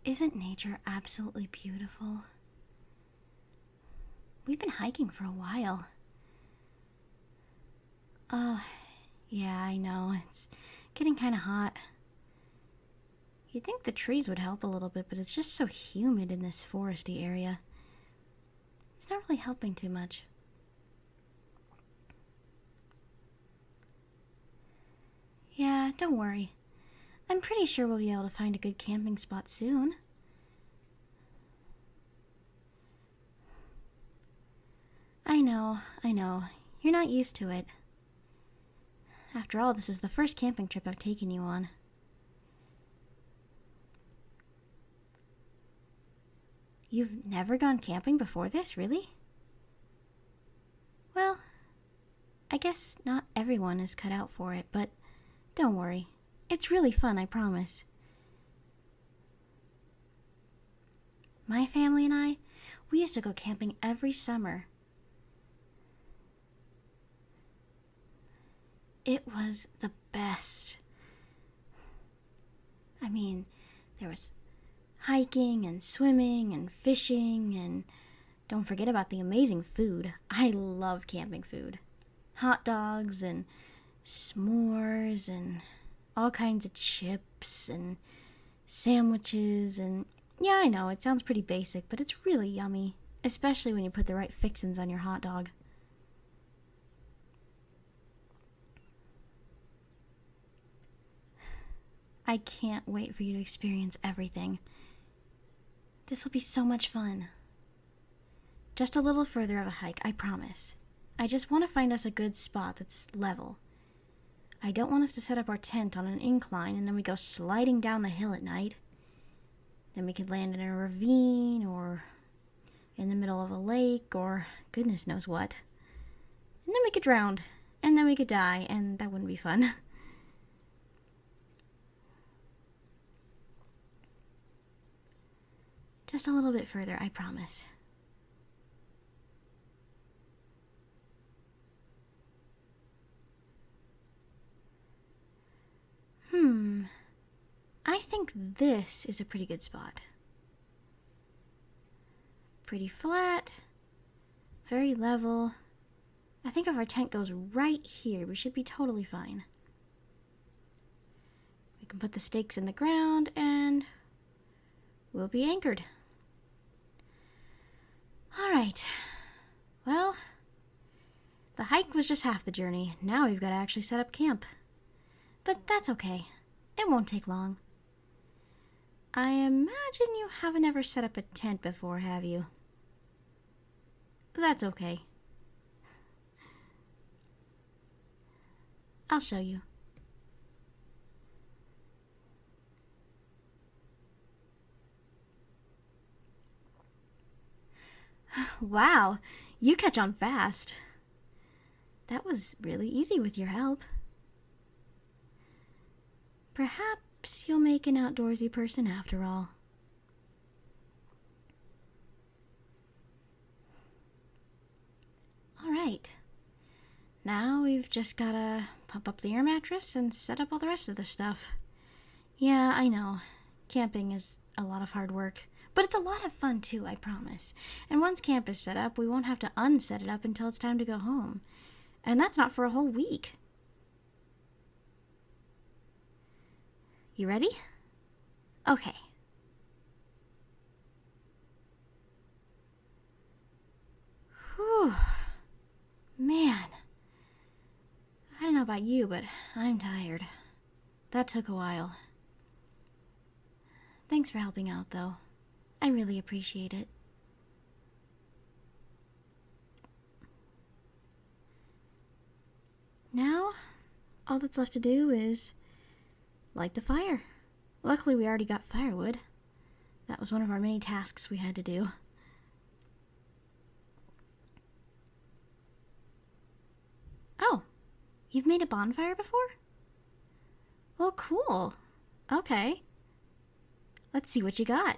Isn't nature absolutely beautiful? We've been hiking for a while. Oh, yeah, I know. It's getting kind of hot. You'd think the trees would help a little bit, but it's just so humid in this foresty area. It's not really helping too much. Yeah, don't worry. I'm pretty sure we'll be able to find a good camping spot soon. I know. You're not used to it. After all, this is the first camping trip I've taken you on. You've never gone camping before this, really? Well, I guess not everyone is cut out for it, but don't worry. It's really fun, I promise. My family and I, we used to go camping every summer. It was the best. I mean, there was hiking and swimming and fishing, and don't forget about the amazing food. I love camping food. Hot dogs and s'mores and all kinds of chips and sandwiches and yeah, I know, it sounds pretty basic, but it's really yummy, especially when you put the right fixins on your hot dog. I can't wait for you to experience everything. This will be so much fun. Just a little further of a hike, I promise. I just want to find us a good spot that's level. I don't want us to set up our tent on an incline and then we go sliding down the hill at night. Then we could land in a ravine or in the middle of a lake or goodness knows what. And then we get drowned. And then we could die, and that wouldn't be fun. Just a little bit further, I promise. I think this is a pretty good spot. Pretty flat, very level. I think if our tent goes right here, we should be totally fine. We can put the stakes in the ground and we'll be anchored. All right. Well, the hike was just half the journey. Now we've got to actually set up camp. But that's okay. It won't take long. I imagine you haven't ever set up a tent before, have you? That's okay. I'll show you. Wow, you catch on fast. That was really easy with your help. Perhaps you'll make an outdoorsy person after all. All right. Now we've just gotta pump up the air mattress and set up all the rest of the stuff. Yeah, I know. Camping is a lot of hard work. But it's a lot of fun too, I promise. And once camp is set up, we won't have to unset it up until it's time to go home. And that's not for a whole week. You ready? Okay. Whew. Man. I don't know about you, but I'm tired. That took a while. Thanks for helping out, though. I really appreciate it. Now, all that's left to do is light the fire. Luckily, we already got firewood. That was one of our many tasks we had to do. Oh, you've made a bonfire before? Well, cool. Okay. Let's see what you got.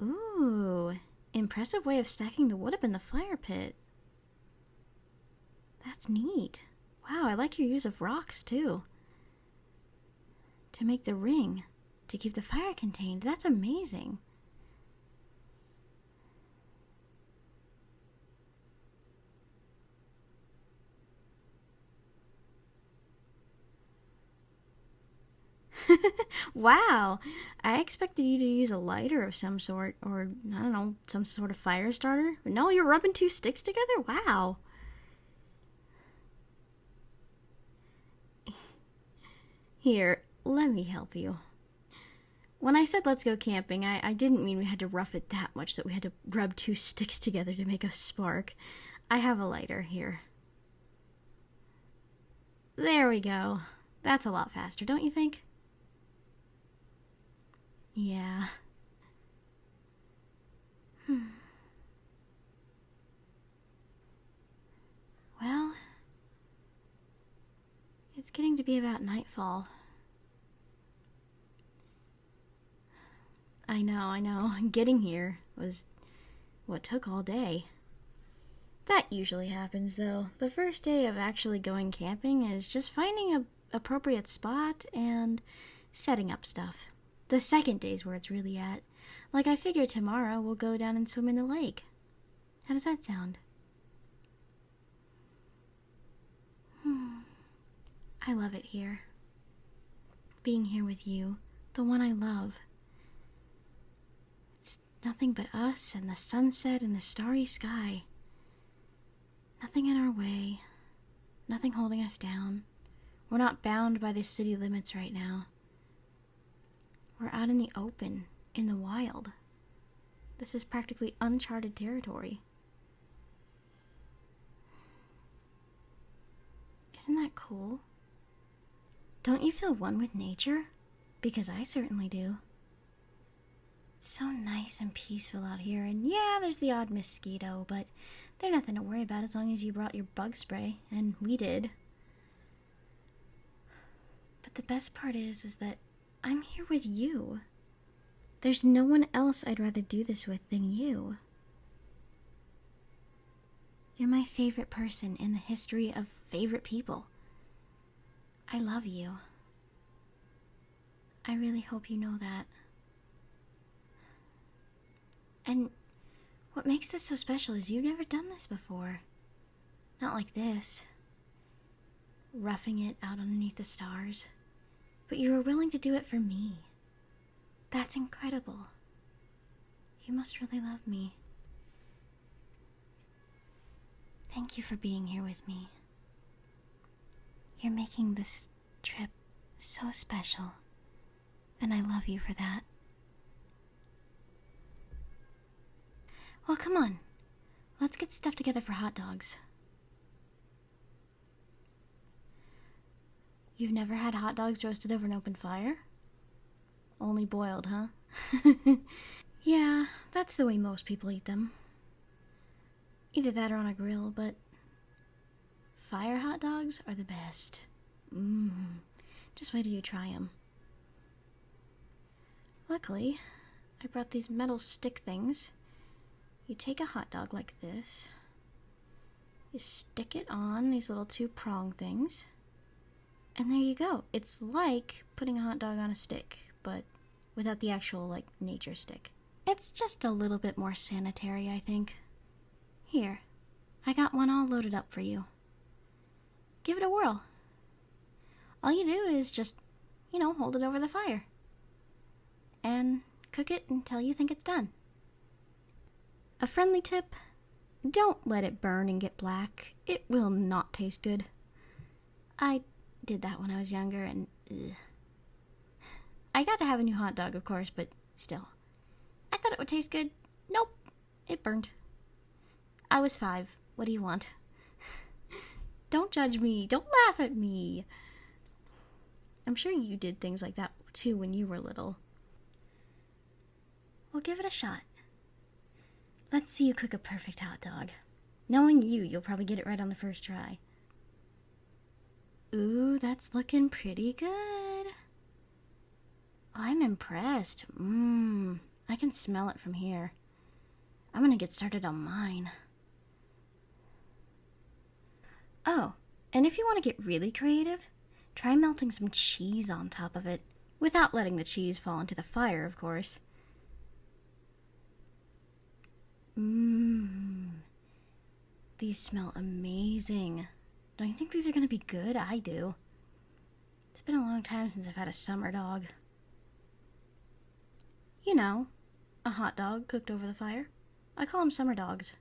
Ooh, impressive way of stacking the wood up in the fire pit. That's neat. Wow, I like your use of rocks, too. to make the ring to keep the fire contained. That's amazing. Wow, I expected you to use a lighter of some sort, or I don't know, some sort of fire starter. But no, you're rubbing two sticks together? Wow. Here, let me help you. When I said let's go camping, I didn't mean we had to rough it that much that we had to rub two sticks together to make a spark. I have a lighter here. There we go. That's a lot faster, don't you think? Yeah. Well, it's getting to be about nightfall. I know. Getting here was what took all day. That usually happens, though. The first day of actually going camping is just finding a appropriate spot and setting up stuff. The second day's where it's really at. Like, I figure tomorrow we'll go down and swim in the lake. How does that sound? I love it here. Being here with you, the one I love. It's nothing but us and the sunset and the starry sky. Nothing in our way. Nothing holding us down. We're not bound by the city limits right now. We're out in the open, in the wild. This is practically uncharted territory. Isn't that cool? Don't you feel one with nature? Because I certainly do. It's so nice and peaceful out here, and yeah, there's the odd mosquito, but they're nothing to worry about as long as you brought your bug spray, and we did. But the best part is that I'm here with you. There's no one else I'd rather do this with than you. You're my favorite person in the history of favorite people. I love you. I really hope you know that. And what makes this so special is you've never done this before. Not like this. Roughing it out underneath the stars. But you were willing to do it for me. That's incredible. You must really love me. Thank you for being here with me. You're making this trip so special, and I love you for that. Well, come on. Let's get stuff together for hot dogs. You've never had hot dogs roasted over an open fire? Only boiled, huh? Yeah, that's the way most people eat them. Either that or on a grill, but fire hot dogs are the best. Just wait till you try them. Luckily, I brought these metal stick things. You take a hot dog like this. You stick it on these little two-prong things. And there you go. It's like putting a hot dog on a stick, but without the actual, nature stick. It's just a little bit more sanitary, I think. Here, I got one all loaded up for you. Give it a whirl. All you do is just, hold it over the fire. And cook it until you think it's done. A friendly tip, don't let it burn and get black. It will not taste good. I did that when I was younger, and I got to have a new hot dog, of course, but still. I thought it would taste good. Nope, it burned. I was 5. What do you want? Don't judge me. Don't laugh at me. I'm sure you did things like that too when you were little. Well, give it a shot. Let's see you cook a perfect hot dog. Knowing you, you'll probably get it right on the first try. Ooh, that's looking pretty good. I'm impressed. I can smell it from here. I'm gonna get started on mine. Oh, and if you want to get really creative, try melting some cheese on top of it. Without letting the cheese fall into the fire, of course. These smell amazing. Don't you think these are going to be good? I do. It's been a long time since I've had a summer dog. You know, a hot dog cooked over the fire. I call them summer dogs.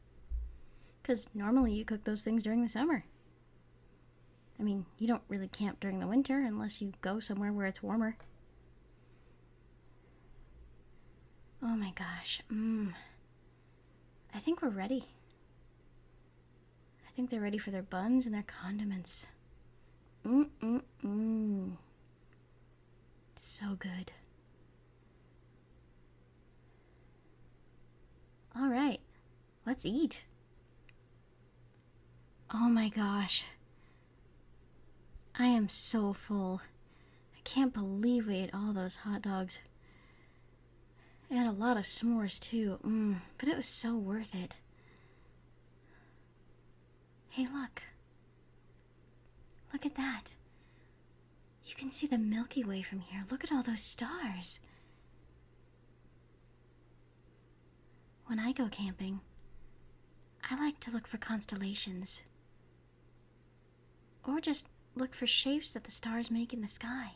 'Cause normally you cook those things during the summer. I mean, you don't really camp during the winter unless you go somewhere where it's warmer. Oh my gosh. I think we're ready. I think they're ready for their buns and their condiments. So good. All right, let's eat. Oh my gosh. I am so full. I can't believe we ate all those hot dogs. And a lot of s'mores too. But it was so worth it. Hey, look. Look at that. You can see the Milky Way from here. Look at all those stars. When I go camping, I like to look for constellations. Or just look for shapes that the stars make in the sky.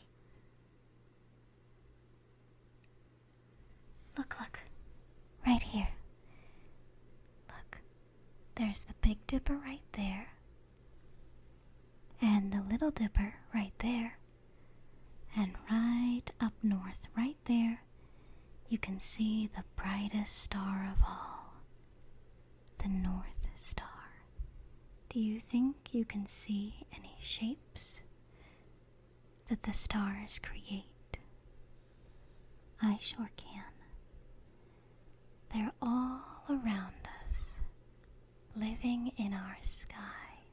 Look. Right here. Look. There's the Big Dipper right there. And the Little Dipper right there. And right up north, right there, you can see the brightest star of all. The North Star. Do you think you can see any shapes that the stars create? I sure can. They're all around us, living in our sky.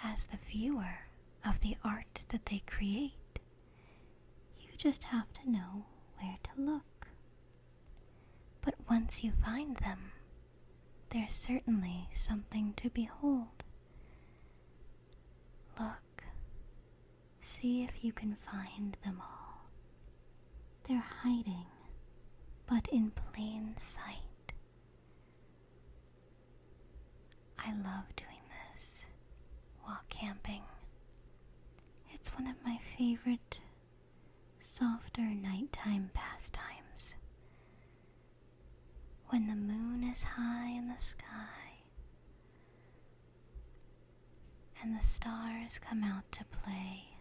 As the viewer of the art that they create, you just have to know where to look. But once you find them, there's certainly something to behold. Look, see if you can find them all. They're hiding, but in plain sight. I love doing this while camping. It's one of my favorite, softer nighttime pastimes. When the moon is high in the sky and the stars come out to play,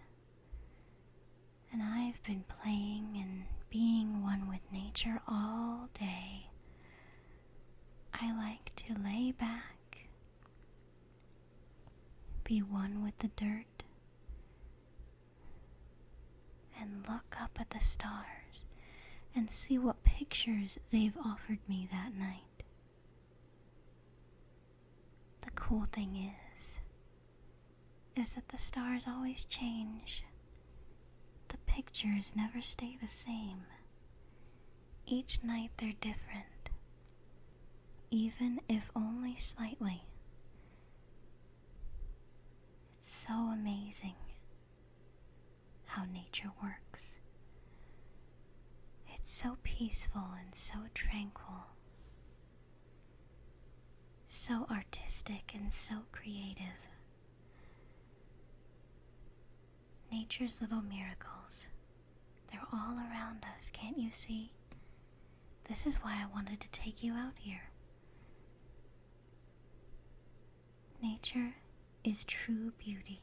and I've been playing and being one with nature all day, I like to lay back, be one with the dirt, and look up at the stars and see what pictures they've offered me that night. The cool thing is that the stars always change. The pictures never stay the same. Each night they're different, even if only slightly. It's so amazing how nature works. It's so peaceful and so tranquil, so artistic and so creative. Nature's little miracles, they're all around us, can't you see? This is why I wanted to take you out here. Nature is true beauty.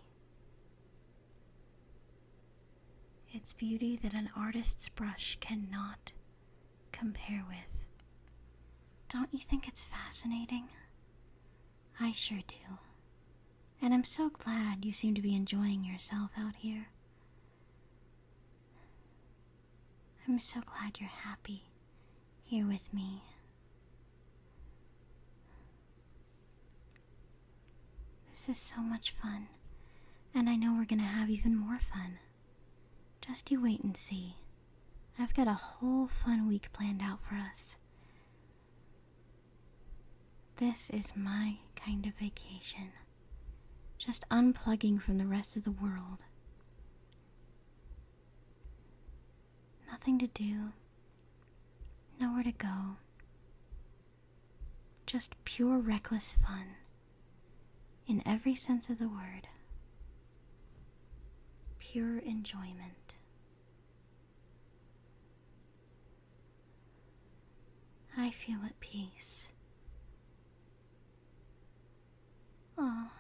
It's beauty that an artist's brush cannot compare with. Don't you think it's fascinating? I sure do. And I'm so glad you seem to be enjoying yourself out here. I'm so glad you're happy here with me. This is so much fun, and I know we're gonna have even more fun. Just you wait and see. I've got a whole fun week planned out for us. This is my kind of vacation. Just unplugging from the rest of the world. Nothing to do. Nowhere to go. Just pure reckless fun. In every sense of the word. Pure enjoyment. I feel at peace. Oh,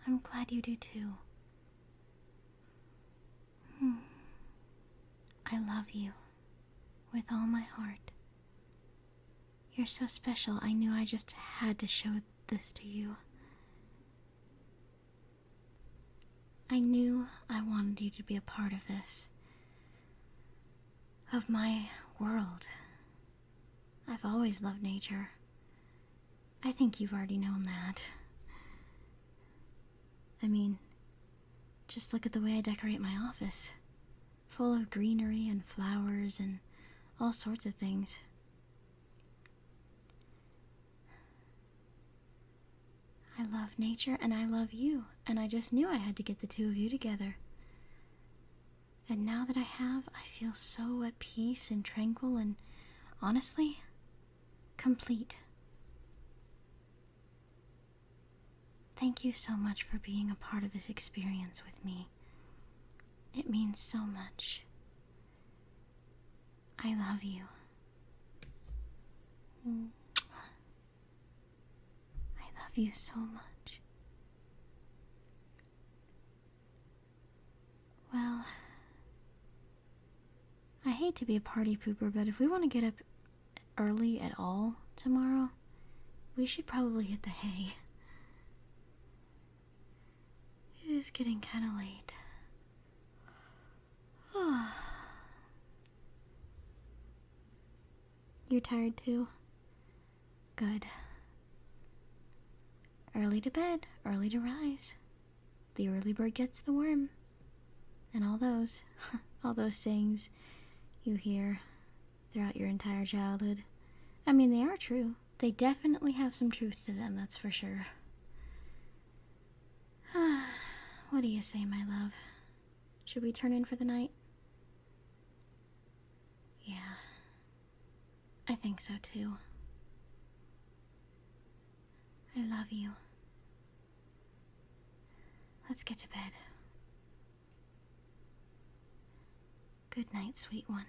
I'm glad you do too. I love you with all my heart. You're so special. I knew I just had to show this to you. I knew I wanted you to be a part of this. Of my world. I've always loved nature. I think you've already known that. I mean, just look at the way I decorate my office. Full of greenery and flowers and all sorts of things. I love nature and I love you, and I just knew I had to get the two of you together. And now that I have, I feel so at peace and tranquil and, honestly, complete. Thank you so much for being a part of this experience with me. It means so much. I love you. I love you so much. Well, I hate to be a party pooper, but if we want to get up early at all tomorrow, we should probably hit the hay. It is getting kind of late. You're tired too? Good. Early to bed, early to rise. The early bird gets the worm. And all those sayings you hear throughout your entire childhood. I mean, they are true. They definitely have some truth to them, that's for sure. What do you say, my love? Should we turn in for the night? Yeah. I think so too. I love you. Let's get to bed. Good night, sweet one.